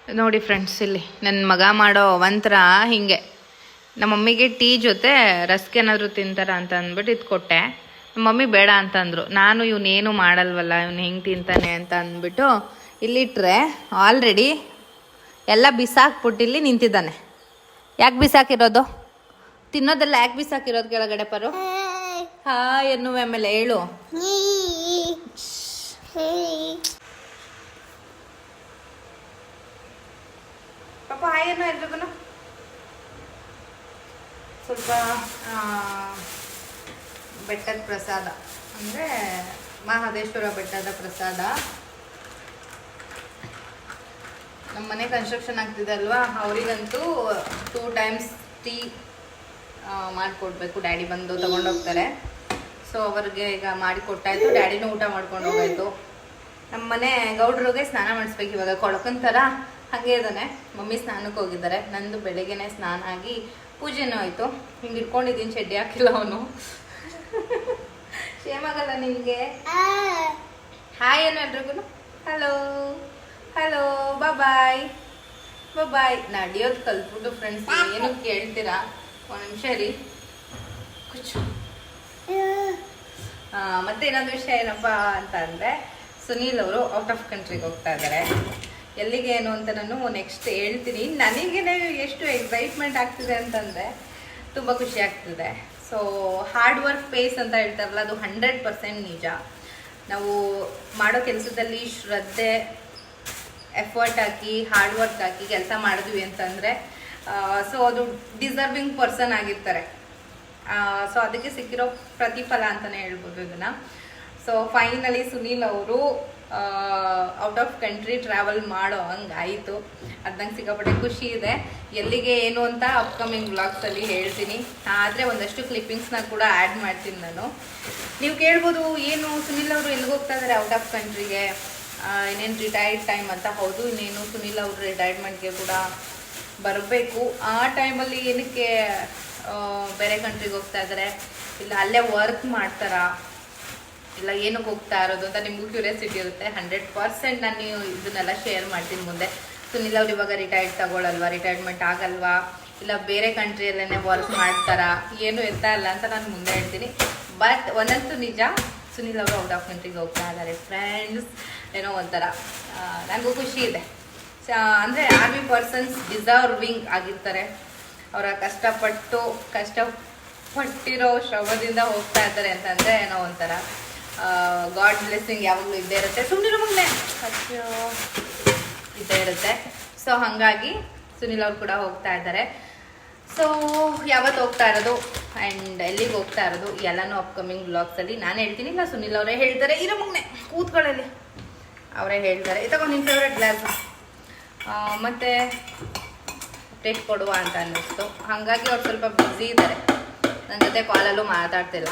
ನೋಡಿ ಫ್ರೆಂಡ್ಸ್, ಇಲ್ಲಿ ನನ್ನ ಮಗ ಮಾಡೋ ಒಂಥರ ಹಿಂಗೆ. ನಮ್ಮ ಮಮ್ಮಿಗೆ ಟೀ ಜೊತೆ ರಸ್ಕ್ ಏನಾದರೂ ತಿಂತಾರ ಅಂತ ಅಂದ್ಬಿಟ್ಟು ಇದು ಕೊಟ್ಟೆ. ನಮ್ಮ ಮಮ್ಮಿ ಬೇಡ ಅಂತಂದರು. ನಾನು ಇವನೇನು ಮಾಡಲ್ವಲ್ಲ, ಇವನು ಹೆಂಗೆ ತಿಂತಾನೆ ಅಂತ ಅಂದ್ಬಿಟ್ಟು ಇಲ್ಲಿಟ್ರೆ ಆಲ್ರೆಡಿ ಎಲ್ಲ ಬಿಸಾಕ್ಬಿಟ್ಟು ಇಲ್ಲಿ ನಿಂತಿದ್ದಾನೆ. ಯಾಕೆ ಬಿಸಾಕಿರೋದು? ತಿನ್ನೋದೆಲ್ಲ ಯಾಕೆ ಬಿಸಾಕಿರೋದು ಕೆಳಗಡೆ ಪರು? ಹಾಯ್ ಎನ್ನುವೆ ಆಮೇಲೆ ಹೇಳು. ಪಾಪ ಹಾಯ್ ಅನ್ನೋ ಎಲ್ರಿಗೂ. ಸ್ವಲ್ಪ ಬೆಟ್ಟದ ಪ್ರಸಾದ ಅಂದರೆ ಮಹದೇಶ್ವರ ಬೆಟ್ಟದ ಪ್ರಸಾದ. ನಮ್ಮ ಮನೆ ಕನ್ಸ್ಟ್ರಕ್ಷನ್ ಆಗ್ತಿದೆ ಅಲ್ವಾ, ಅವರಿಗಂತೂ 2 times ಟೀ ಮಾಡಿಕೊಡ್ಬೇಕು. ಡ್ಯಾಡಿ ಬಂದು ತೊಗೊಂಡೋಗ್ತಾರೆ. ಸೊ ಅವ್ರಿಗೆ ಈಗ ಮಾಡಿಕೊಟ್ಟಾಯ್ತು. ಡ್ಯಾಡಿನೂ ಊಟ ಮಾಡ್ಕೊಂಡು ಹೋಗಾಯ್ತು. ನಮ್ಮ ಮನೆ ಗೌಡ್ರಿಗೆ ಸ್ನಾನ ಮಾಡಿಸ್ಬೇಕು ಇವಾಗ, ಕೊಳಕನ್ ಥರ ಹಾಗೆ ಇದ್ದಾನೆ. ಮಮ್ಮಿ ಸ್ನಾನಕ್ಕೆ ಹೋಗಿದ್ದಾರೆ. ನಂದು ಬೆಳಗ್ಗೆನೆ ಸ್ನಾನ ಆಗಿ ಪೂಜೆನೂ ಆಯಿತು. ಹಿಂಗೆ ಇಟ್ಕೊಂಡಿದ್ದೀನಿ, ಚಡ್ಡಿ ಹಾಕಿಲ್ಲ ಅವನು. ಶೇಮ್ ಆಗಲ್ಲ ನಿನಗೆ? ಹಾಯ್ ಏನು ಎಲ್ರಿಗೂ. ಹಲೋ ಹಲೋ, ಬಾಯ್ ಬಾಯ್. ನಡೆಯೋದು ಕಲ್ತ್ಬಿಟ್ಟು ಫ್ರೆಂಡ್ಸ್, ಏನು ಕೇಳ್ತೀರಾ? ಒಂದು ನಿಮಿಷ ರೀ. ಮತ್ತೆ ಇನ್ನೊಂದು ವಿಷಯ ಏನಪ್ಪ ಅಂತ ಅಂದರೆ, ಸುನೀಲ್ ಅವರು ಔಟ್ ಆಫ್ ಕಂಟ್ರಿಗೆ ಹೋಗ್ತಾ ಇದ್ದಾರೆ. ಎಲ್ಲಿಗೆ ಏನು ಅಂತ ನಾನು ನೆಕ್ಸ್ಟ್ ಹೇಳ್ತೀನಿ. ನನಗೇನೆ ಎಷ್ಟು ಎಕ್ಸೈಟ್ಮೆಂಟ್ ಆಗ್ತಿದೆ ಅಂತಂದರೆ ತುಂಬ ಖುಷಿ ಆಗ್ತಿದೆ. ಸೊ ಹಾರ್ಡ್ ವರ್ಕ್ ಪೇಸ್ ಅಂತ ಹೇಳ್ತಾರಲ್ಲ, ಅದು 100% ನಿಜ. ನಾವು ಮಾಡೋ ಕೆಲಸದಲ್ಲಿ ಶ್ರದ್ಧೆ, ಎಫರ್ಟ್ ಹಾಕಿ, ಹಾರ್ಡ್ ವರ್ಕ್ ಹಾಕಿ ಕೆಲಸ ಮಾಡಿದ್ವಿ ಅಂತಂದರೆ ಸೊ ಅದು ಡಿಸರ್ವಿಂಗ್ ಪರ್ಸನ್ ಆಗಿರ್ತಾರೆ. ಸೊ ಅದಕ್ಕೆ ಸಿಕ್ಕಿರೋ ಪ್ರತಿಫಲ ಅಂತಲೇ ಹೇಳ್ಬೋದು ಇದನ್ನು. ಸೊ ಫೈನಲಿ ಸುನೀಲ್ ಅವರು ಔಟ್ ಆಫ್ ಕಂಟ್ರಿ ಟ್ರಾವೆಲ್ ಮಾಡೋ ಹಂಗಾಯಿತು. ಅದು ನಂಗೆ ಸಿಕ್ಕಾಪಟ್ಟೆ ಖುಷಿ ಇದೆ. ಎಲ್ಲಿಗೆ ಏನು ಅಂತ ಅಪ್ಕಮಿಂಗ್ ವ್ಲಾಗ್ಸಲ್ಲಿ ಹೇಳ್ತೀನಿ. ಆದರೆ ಒಂದಷ್ಟು ಕ್ಲಿಪ್ಪಿಂಗ್ಸ್ನ ಕೂಡ ಆ್ಯಡ್ ಮಾಡ್ತೀನಿ ನಾನು. ನೀವು ಕೇಳ್ಬೋದು, ಏನು ಸುನೀಲ್ ಅವರು ಎಲ್ಲಿಗೆ ಹೋಗ್ತಾ ಇದ್ದಾರೆ ಔಟ್ ಆಫ್ ಕಂಟ್ರಿಗೆ, ಇನ್ನೇನು ರಿಟೈರ್ಡ್ ಟೈಮ್ ಅಂತ. ಹೌದು, ಇನ್ನೇನು ಸುನೀಲ್ ಅವರು ರಿಟೈರ್ಮೆಂಟ್ಗೆ ಕೂಡ ಬರಬೇಕು. ಆ ಟೈಮಲ್ಲಿ ಏನಕ್ಕೆ ಬೇರೆ ಕಂಟ್ರಿಗೆ ಹೋಗ್ತಾ ಇದ್ದಾರೆ, ಇಲ್ಲ ಅಲ್ಲೇ ವರ್ಕ್ ಮಾಡ್ತಾರಾ, ಇಲ್ಲ ಏನಕ್ಕೆ ಹೋಗ್ತಾ ಇರೋದು ಅಂತ ನಿಮಗೂ ಕ್ಯೂರಿಯಾಸಿಟಿ ಇರುತ್ತೆ. 100% ನಾನು ಇದನ್ನೆಲ್ಲ ಶೇರ್ ಮಾಡ್ತೀನಿ ಮುಂದೆ. ಸುನೀಲ್ ಅವ್ರು ಇವಾಗ ರಿಟೈರ್ಮೆಂಟ್ ಆಗಲ್ವಾ, ಇಲ್ಲ ಬೇರೆ ಕಂಟ್ರಿಯಲ್ಲೇ ವರ್ಕ್ ಮಾಡ್ತಾರಾ, ಏನು ಎತ್ತ ಇಲ್ಲ ಅಂತ ನಾನು ಮುಂದೆ ಹೇಳ್ತೀನಿ. ಬಟ್ ಒಂದಂತೂ ನಿಜ, ಸುನೀಲ್ ಅವರು ಔಟ್ ಆಫ್ ಕಂಟ್ರಿಗೆ ಹೋಗ್ತಾ ಇದ್ದಾರೆ ಫ್ರೆಂಡ್ಸ್. ಏನೋ ಒಂಥರ ನನಗೂ ಖುಷಿ ಇದೆ. ಅಂದರೆ ಆರ್ಮಿ ಪರ್ಸನ್ಸ್ ಡಿಸರ್ವಿಂಗ್ ಆಗಿರ್ತಾರೆ. ಅವರ ಕಷ್ಟಪಟ್ಟಿರೋ ಶ್ರಮದಿಂದ ಹೋಗ್ತಾ ಇದ್ದಾರೆ ಅಂತಂದರೆ ಏನೋ ಒಂಥರ ಗಾಡ್ ಬ್ಲೆಸ್ಸಿಂಗ್ ಯಾವಾಗಲೂ ಇದ್ದೇ ಇರುತ್ತೆ. ಸುಮ್ಮನೆ ಮಗನೇ ಇದ್ದೇ ಇರುತ್ತೆ. ಸೊ ಹಾಗಾಗಿ ಸುನೀಲ್ ಅವ್ರು ಕೂಡ ಹೋಗ್ತಾ ಇದ್ದಾರೆ. ಸೊ ಯಾವತ್ತು ಹೋಗ್ತಾ ಇರೋದು ಆ್ಯಂಡ್ ಎಲ್ಲಿಗೆ ಹೋಗ್ತಾ ಇರೋದು ಎಲ್ಲನೂ ಅಪ್ಕಮಿಂಗ್ ಬ್ಲಾಗ್ಸಲ್ಲಿ ನಾನು ಹೇಳ್ತೀನಿ. ಇಲ್ಲ ಸುನೀಲ್ ಅವರೇ ಹೇಳ್ತಾರೆ. ಇರೋ ಮಗನೇ ಕೂತ್ಕೊಳ್ಳಲಿ, ಅವರೇ ಹೇಳ್ತಾರೆ. ತಗೊಂಡು ನಿನ್ನ ಫೇವ್ರೆಟ್ ಗ್ಲಾಸ್ ಮತ್ತು ಅಪ್ಡೇಟ್ ಕೊಡುವ ಅಂತ ಅನ್ನಿಸ್ತು. ಹಾಗಾಗಿ ಅವ್ರು ಸ್ವಲ್ಪ ಬ್ಯುಸಿ ಇದ್ದಾರೆ. ನನ್ನ ಜೊತೆ ಕಾಲಲ್ಲೂ ಮಾತಾಡ್ತಿಲ್ಲ.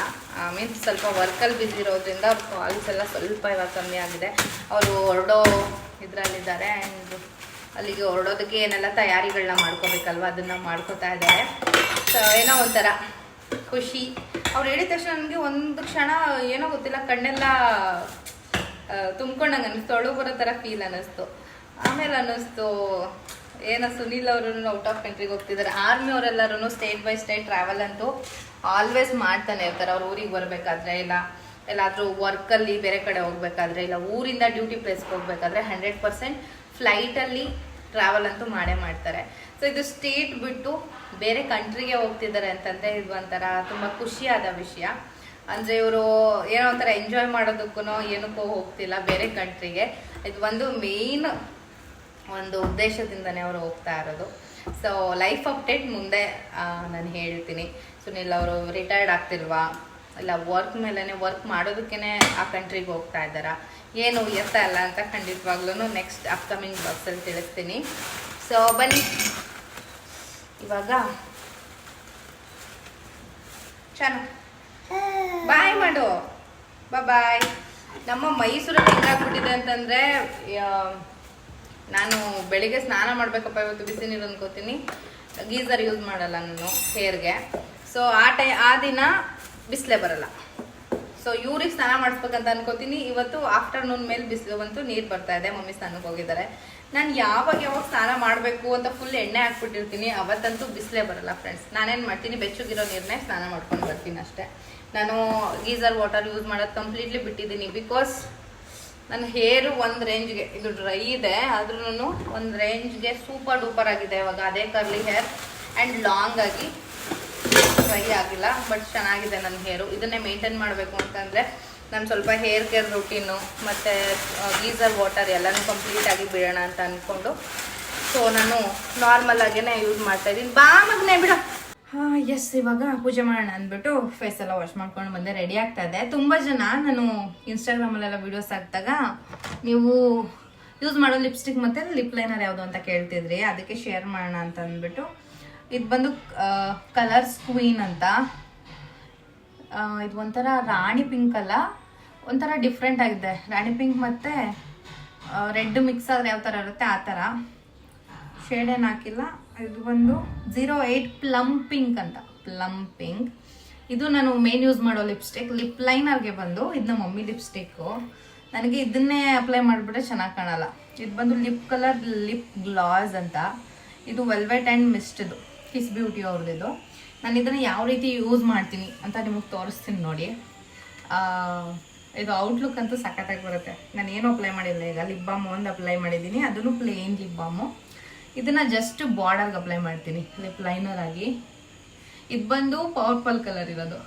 ಮೀನ್ಸ್ ಸ್ವಲ್ಪ ವರ್ಕಲ್ಲಿ ಬ್ಯುಸಿ ಇರೋದ್ರಿಂದ ಅವ್ರ ಕಾಲ್ಸ್ ಎಲ್ಲ ಸ್ವಲ್ಪ ಇವಾಗ ಕಮ್ಮಿ ಆಗಿದೆ. ಅವರು ಹೊರಡೋ ಇದರಲ್ಲಿದ್ದಾರೆ. ಆ್ಯಂಡ್ ಅಲ್ಲಿಗೆ ಹೊರಡೋದಕ್ಕೆ ಏನೆಲ್ಲ ತಯಾರಿಗಳನ್ನ ಮಾಡ್ಕೋಬೇಕಲ್ವ, ಅದನ್ನು ಮಾಡ್ಕೋತಾ ಇದ್ದಾರೆ. ಸೊ ಏನೋ ಒಂಥರ ಖುಷಿ. ಅವ್ರು ಹೇಳಿದ ತಕ್ಷಣ ನನಗೆ ಒಂದು ಕ್ಷಣ ಏನೋ ಗೊತ್ತಿಲ್ಲ, ಕಣ್ಣೆಲ್ಲ ತುಂಬ್ಕೊಂಡಂಗೆ ಅನ್ನಿಸ್ತು, ಅಳು ಬರೋ ಥರ ಫೀಲ್ ಅನ್ನಿಸ್ತು. ಆಮೇಲೆ ಅನ್ನಿಸ್ತು, ಏನೋ ಸುನೀಲ್ ಅವರು ಔಟ್ ಆಫ್ ಕಂಟ್ರಿಗೆ ಹೋಗ್ತಿದ್ದಾರೆ. ಆರ್ಮಿ ಅವರೆಲ್ಲರೂ ಸ್ಟೇಟ್ ಬೈ ಸ್ಟೇಟ್ ಟ್ರಾವೆಲ್ ಅಂತೂ ಆಲ್ವೇಸ್ ಮಾಡ್ತಾನೆ ಇರ್ತಾರೆ. ಅವ್ರು ಊರಿಗೆ ಬರಬೇಕಾದ್ರೆ, ಇಲ್ಲ ಎಲ್ಲಾದರೂ ವರ್ಕಲ್ಲಿ ಬೇರೆ ಕಡೆ ಹೋಗ್ಬೇಕಾದ್ರೆ, ಇಲ್ಲ ಊರಿಂದ ಡ್ಯೂಟಿ ಪ್ಲೇಸ್ಗೆ ಹೋಗ್ಬೇಕಾದ್ರೆ 100% ಫ್ಲೈಟಲ್ಲಿ ಟ್ರಾವೆಲ್ ಅಂತೂ ಮಾಡೇ ಮಾಡ್ತಾರೆ. ಸೊ ಇದು ಸ್ಟೇಟ್ ಬಿಟ್ಟು ಬೇರೆ ಕಂಟ್ರಿಗೆ ಹೋಗ್ತಿದ್ದಾರೆ ಅಂತಂದರೆ ಇದು ಒಂಥರ ತುಂಬ ಖುಷಿಯಾದ ವಿಷಯ. ಅಂದರೆ ಇವರು ಏನೋ ಒಂಥರ ಎಂಜಾಯ್ ಮಾಡೋದಕ್ಕೂ ಏನಕ್ಕೂ ಹೋಗ್ತಿಲ್ಲ ಬೇರೆ ಕಂಟ್ರಿಗೆ. ಇದು ಒಂದು ಮೇಯ್ನ್ ಒಂದು ಉದ್ದೇಶದಿಂದನೇ ಅವರು ಹೋಗ್ತಾ ಇರೋದು. ಸೊ ಲೈಫ್ ಅಪ್ಡೇಟ್ ಮುಂದೆ ನಾನು ಹೇಳ್ತೀನಿ. ಸುನೀಲ್ ಅವರು ರಿಟೈರ್ಡ್ ಆಗ್ತಿಲ್ವಾ, ಇಲ್ಲ ವರ್ಕ್ ಮೇಲೇ ವರ್ಕ್ ಮಾಡೋದಕ್ಕೇ ಆ ಕಂಟ್ರಿಗೆ ಹೋಗ್ತಾ ಇದ್ದಾರಾ, ಏನು ಎತ್ತ ಅಲ್ಲ ಅಂತ ಖಂಡಿತವಾಗ್ಲೂ ನೆಕ್ಸ್ಟ್ ಅಪ್ಕಮಿಂಗ್ ಬಾಕ್ಸಲ್ಲಿ ತಿಳಿಸ್ತೀನಿ. ಸೊ ಬನ್ನಿ ಇವಾಗ ಚೆನ್ನಾಗಿ ಬಾಯ್ ಮಾಡು. ಬಾಯ್. ನಮ್ಮ ಮೈಸೂರಲ್ಲಿ ಹೆಂಗಾಗ್ಬಿಟ್ಟಿದೆ ಅಂತಂದರೆ, ನಾನು ಬೆಳಿಗ್ಗೆ ಸ್ನಾನ ಮಾಡಬೇಕಪ್ಪ ಇವತ್ತು, ಬಿಸಿ ನೀರು ಅನ್ಕೋತೀನಿ. ಗೀಸರ್ ಯೂಸ್ ಮಾಡಲ್ಲ ನಾನು ಹೇರ್ಗೆ. ಸೊ ಆ ದಿನ ಬಿಸಿಲೇ ಬರಲ್ಲ. ಸೊ ಇವ್ರಿಗೆ ಸ್ನಾನ ಮಾಡಿಸ್ಬೇಕಂತ ಅನ್ಕೋತೀನಿ. ಇವತ್ತು ಆಫ್ಟರ್ನೂನ್ ಮೇಲೆ ಬಿಸಿಲು ಬಂತು, ನೀರು ಬರ್ತಾ ಇದೆ, ಮಮ್ಮಿ ಸ್ನಾನಕ್ಕೆ ಹೋಗಿದ್ದಾರೆ. ನಾನು ಯಾವಾಗ ಸ್ನಾನ ಮಾಡಬೇಕು ಅಂತ ಫುಲ್ ಎಣ್ಣೆ ಹಾಕ್ಬಿಟ್ಟಿರ್ತೀನಿ, ಅವತ್ತಂತೂ ಬಿಸಿಲೇ ಬರಲ್ಲ ಫ್ರೆಂಡ್ಸ್. ನಾನೇನು ಮಾಡ್ತೀನಿ, ಬೆಚ್ಚಗಿರೋ ನೀರನ್ನೇ ಸ್ನಾನ ಮಾಡ್ಕೊಂಡು ಬರ್ತೀನಿ ಅಷ್ಟೇ. ನಾನು ಗೀಸರ್ ವಾಟರ್ ಯೂಸ್ ಮಾಡೋದು ಕಂಪ್ಲೀಟ್ಲಿ ಬಿಟ್ಟಿದ್ದೀನಿ. ಬಿಕಾಸ್ ನನ್ನ ಹೇರು ಒಂದು ರೇಂಜ್ಗೆ, ಇದು ಡ್ರೈ ಇದೆ ಆದ್ರೂ ಒಂದು ರೇಂಜ್ಗೆ ಸೂಪರ್ ಡೂಪರ್ ಆಗಿದೆ ಇವಾಗ. ಅದೇ ಕರ್ಲಿ ಹೇರ್ ಆ್ಯಂಡ್ ಲಾಂಗ್ ಆಗಿ, ಡ್ರೈ ಆಗಿಲ್ಲ, ಬಟ್ ಚೆನ್ನಾಗಿದೆ ನನ್ನ ಹೇರು. ಇದನ್ನೇ ಮೇಂಟೈನ್ ಮಾಡಬೇಕು ಅಂತಂದರೆ ನಾನು ಸ್ವಲ್ಪ ಹೇರ್ ಕೇರ್ ರೂಟೀನು ಮತ್ತು ಗೀಸರ್ ವಾಟರ್ ಎಲ್ಲನೂ ಕಂಪ್ಲೀಟಾಗಿ ಬಿಡೋಣ ಅಂತ ಅಂದ್ಕೊಂಡು ಸೊ ನಾನು ನಾರ್ಮಲ್ ಆಗೇ ಯೂಸ್ ಮಾಡ್ತಾಯಿದ್ದೀನಿ. ಬಾ ಮಗನೇ ಬಿಡ. ಹಾಂ ಎಸ್, ಇವಾಗ ಪೂಜೆ ಮಾಡೋಣ ಅಂದ್ಬಿಟ್ಟು ಫೇಸ್ ಎಲ್ಲ ವಾಶ್ ಮಾಡ್ಕೊಂಡು ಬಂದೆ, ರೆಡಿ ಆಗ್ತಾ ಇದೆ. ತುಂಬ ಜನ ನಾನು ಇನ್ಸ್ಟಾಗ್ರಾಮಲ್ಲೆಲ್ಲ ವೀಡಿಯೋಸ್ ಹಾಕಿದಾಗ ನೀವು ಯೂಸ್ ಮಾಡೋ ಲಿಪ್ಸ್ಟಿಕ್ ಮತ್ತು ಲಿಪ್ ಲೈನರ್ ಯಾವುದು ಅಂತ ಕೇಳ್ತಿದ್ರಿ, ಅದಕ್ಕೆ ಶೇರ್ ಮಾಡೋಣ ಅಂತ ಅಂದ್ಬಿಟ್ಟು ಇದು ಬಂದು ಕಲರ್ಸ್ ಕ್ವೀನ್ ಅಂತ. ಇದು ಒಂಥರ ರಾಣಿ ಪಿಂಕ್ ಅಲ್ಲ, ಒಂಥರ ಡಿಫ್ರೆಂಟ್ ಆಗಿದೆ. ರಾಣಿ ಪಿಂಕ್ ಮತ್ತು ರೆಡ್ ಮಿಕ್ಸ್ ಆದರೆ ಯಾವ ಥರ ಇರುತ್ತೆ ಆ ಥರ. ಶೇಡ್ ಏನು ಹಾಕಿಲ್ಲ. ಇದು ಬಂದು 08 ಪ್ಲಮ್ ಪಿಂಕ್ ಅಂತ, ಪ್ಲಮ್ ಪಿಂಕ್. ಇದು ನಾನು ಮೇನ್ ಯೂಸ್ ಮಾಡೋ ಲಿಪ್ಸ್ಟಿಕ್. ಲಿಪ್ ಲೈನರ್ಗೆ ಬಂದು ಇದನ್ನ ಮಮ್ಮಿ ಲಿಪ್ಸ್ಟಿಕ್ಕು. ನನಗೆ ಇದನ್ನೇ ಅಪ್ಲೈ ಮಾಡಿಬಿಟ್ರೆ ಚೆನ್ನಾಗಿ ಕಾಣಲ್ಲ. ಇದು ಬಂದು ಲಿಪ್ ಕಲರ್ ಲಿಪ್ ಗ್ಲಾಸ್ ಅಂತ. ಇದು ವೆಲ್ವೆಟ್ ಆ್ಯಂಡ್ ಮಿಸ್ಟ್ದು, ಕಿಸ್ ಬ್ಯೂಟಿ ಅವ್ರದ್ದು. ನಾನು ಇದನ್ನು ಯಾವ ರೀತಿ ಯೂಸ್ ಮಾಡ್ತೀನಿ ಅಂತ ನಿಮಗೆ ತೋರಿಸ್ತೀನಿ ನೋಡಿ. ಇದು ಔಟ್ಲುಕ್ ಅಂತೂ ಸಖತ್ತಾಗಿ ಬರುತ್ತೆ. ನಾನು ಏನು ಅಪ್ಲೈ ಮಾಡಿಲ್ಲ. ಈಗ ಲಿಪ್ ಬಾಮ್ ಒಂದು ಅಪ್ಲೈ ಮಾಡಿದ್ದೀನಿ, ಅದನ್ನು ಪ್ಲೇನ್ ಲಿಪ್ ಬಾಮು. ಇದನ್ನು ಜಸ್ಟ್ ಬಾರ್ಡರ್ಗೆ ಅಪ್ಲೈ ಮಾಡ್ತೀನಿ ಲಿಪ್ ಲೈನರ್ ಆಗಿ. ಇದು ಬಂದು ಪರ್ಪಲ್ ಕಲರ್ ಇರೋದು.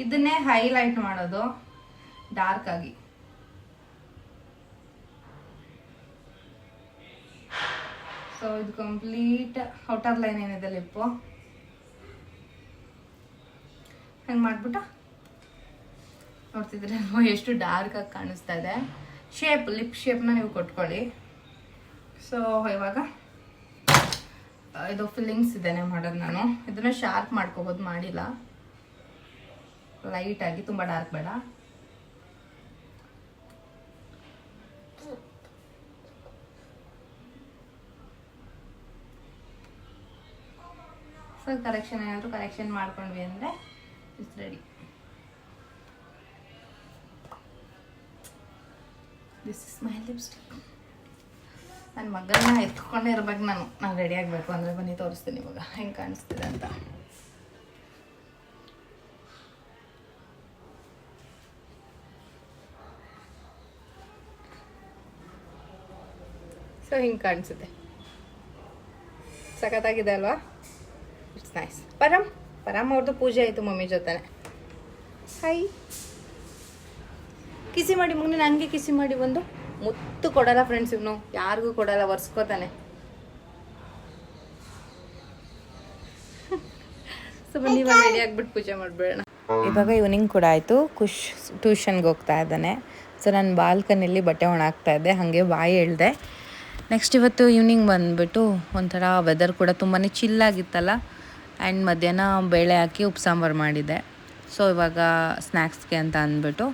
ಇದನ್ನೇ ಹೈಲೈಟ್ ಮಾಡೋದು ಡಾರ್ಕ್ ಆಗಿ. ಸೊ ಇದು ಕಂಪ್ಲೀಟ್ ಔಟರ್ ಲೈನ್ ಏನಿದೆ ಲಿಪ್ಪು ಹಂಗೆ ಮಾಡ್ಬಿಟ್ಟು ನೋಡ್ತಿದ್ರೆ ಎಷ್ಟು ಡಾರ್ಕ್ ಆಗಿ ಕಾಣಿಸ್ತಾ ಇದೆ. ಶೇಪ್, ಲಿಪ್ ಶೇಪ್ನ ನೀವು ಕೊಟ್ಕೊಳ್ಳಿ. ಸೊ ಇವಾಗ ಇದು ಫಿಲ್ಲಿಂಗ್ಸ್ ಇದೇನೆ ಮಾಡೋದು. ನಾನು ಇದನ್ನ ಶಾರ್ಪ್ ಮಾಡ್ಕೋಬೋದು, ಮಾಡಿಲ್ಲ. ಲೈಟಾಗಿ, ತುಂಬ ಡಾರ್ಕ್ ಬೇಡ. ಸೊ ಕರೆಕ್ಷನ್ ಏನಾದರೂ ಕರೆಕ್ಷನ್ ಮಾಡ್ಕೊಂಡ್ವಿ ಅಂದರೆ it's ready. This is my lipstick. ನನ್ನ ಮಗನ ಎತ್ಕೊಂಡೇ ಇರ್ಬೇಕು ನಾನು ರೆಡಿ ಆಗಬೇಕು ಅಂದರೆ ಬನ್ನಿ ತೋರಿಸ್ತೀನಿ ಇವಾಗ ಹೆಂಗೆ ಕಾಣಿಸ್ತಿದೆ ಅಂತ. ಸೊ ಹಿಂಗೆ ಕಾಣಿಸುತ್ತೆ, ಸಖತ್ತಾಗಿದೆ ಅಲ್ವಾ? It's nice. ಪರಮ್ ಅವ್ರದ್ದು ಪೂಜೆ ಆಯಿತು ಮಮ್ಮಿ ಜೊತೆನೆ. ಹಾಯ್, ಕಿಸಿ ಮಾಡಿ ಮಗನೇ, ನನಗೆ ಕಿಸಿ ಮಾಡಿ. ಒಂದು ಮುತ್ತು ಕೊಡಲ್ಲ ಫ್ರೆಂಡ್ಸ್, ಇವನು ಯಾರಿಗೂ ಕೊಡಲ್ಲ, ಒರ್ಸ್ಕೋತಾನೆ. ಸೊ ಬನ್ನಿ ಇವಾಗ ರೆಡಿ ಆಗ್ಬಿಟ್ಟು ಪೂಜೆ ಮಾಡಿಬಿಡೋಣ. ಇವಾಗ ಈವ್ನಿಂಗ್ ಕೂಡ ಆಯಿತು. ಖುಷ್ ಟ್ಯೂಷನ್ಗೆ ಹೋಗ್ತಾ ಇದ್ದಾನೆ. ಸೊ ನಾನು ಬಾಲ್ಕನಿಯಲ್ಲಿ ಬಟ್ಟೆ ಒಣಾಕ್ತಾ ಇದ್ದೆ, ಹಾಗೆ ಬಾಯಿ ಎಳ್ದೆ. ನೆಕ್ಸ್ಟ್ ಇವತ್ತು ಈವ್ನಿಂಗ್ ಬಂದುಬಿಟ್ಟು ಒಂಥರ ವೆದರ್ ಕೂಡ ತುಂಬಾ ಚಿಲ್ಲಾಗಿತ್ತಲ್ಲ. ಆ್ಯಂಡ್ ಮಧ್ಯಾಹ್ನ ಬೇಳೆ ಹಾಕಿ ಉಪ್ಪು ಸಾಂಬಾರು ಮಾಡಿದ್ದೆ. ಸೊ ಇವಾಗ ಸ್ನ್ಯಾಕ್ಸ್ಗೆ ಅಂತ ಅಂದ್ಬಿಟ್ಟು,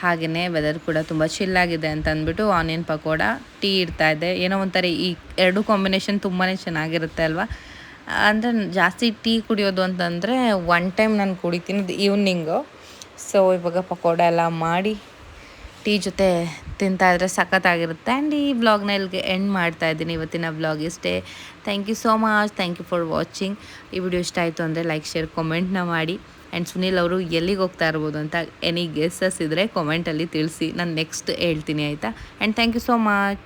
ಹಾಗೆಯೇ ವೆದರ್ ಕೂಡ ತುಂಬ ಚಿಲ್ಲಾಗಿದೆ ಅಂತ ಅಂದ್ಬಿಟ್ಟು ಆನಿಯನ್ ಪಕೋಡ, ಟೀ ಇಡ್ತಾಯಿದ್ದೆ. ಏನೋ ಒಂಥರ ಈ ಎರಡು ಕಾಂಬಿನೇಷನ್ ತುಂಬಾ ಚೆನ್ನಾಗಿರುತ್ತೆ ಅಲ್ವಾ. ಅಂದರೆ ಜಾಸ್ತಿ ಟೀ ಕುಡಿಯೋದು ಅಂತಂದರೆ ಒನ್ ಟೈಮ್ ನಾನು ಕುಡಿತೀನಿ ಈವ್ನಿಂಗು. ಸೊ ಇವಾಗ ಪಕೋಡ ಎಲ್ಲ ಮಾಡಿ ಟೀ ಜೊತೆ ತಿಂತಾಯಿದ್ರೆ ಸಖತ್ತಾಗಿರುತ್ತೆ. ಆ್ಯಂಡ್ ಈ ವ್ಲಾಗ್ನ ಇಲ್ಲಿಗೆ ಎಂಡ್ ಮಾಡ್ತಾಯಿದ್ದೀನಿ. ಇವತ್ತಿನ ವ್ಲಾಗ್ ಇಷ್ಟೇ. Thank you so much. Thank you for watching. ಈ ವಿಡಿಯೋ ಇಷ್ಟ ಆಯಿತು ಅಂದರೆ ಲೈಕ್, ಶೇರ್, ಕಾಮೆಂಟ್ನ ಮಾಡಿ. ಆ್ಯಂಡ್ ಸುನಿಲ್ ಅವರು ಎಲ್ಲಿಗೆ ಹೋಗ್ತಾ ಇರ್ಬೋದು ಅಂತ ಎನಿ ಗೆಸ್ಸಸ್ ಇದ್ದರೆ ಕಾಮೆಂಟಲ್ಲಿ ತಿಳಿಸಿ, ನಾನು ನೆಕ್ಸ್ಟ್ ಹೇಳ್ತೀನಿ ಆಯಿತಾ. And thank you so much.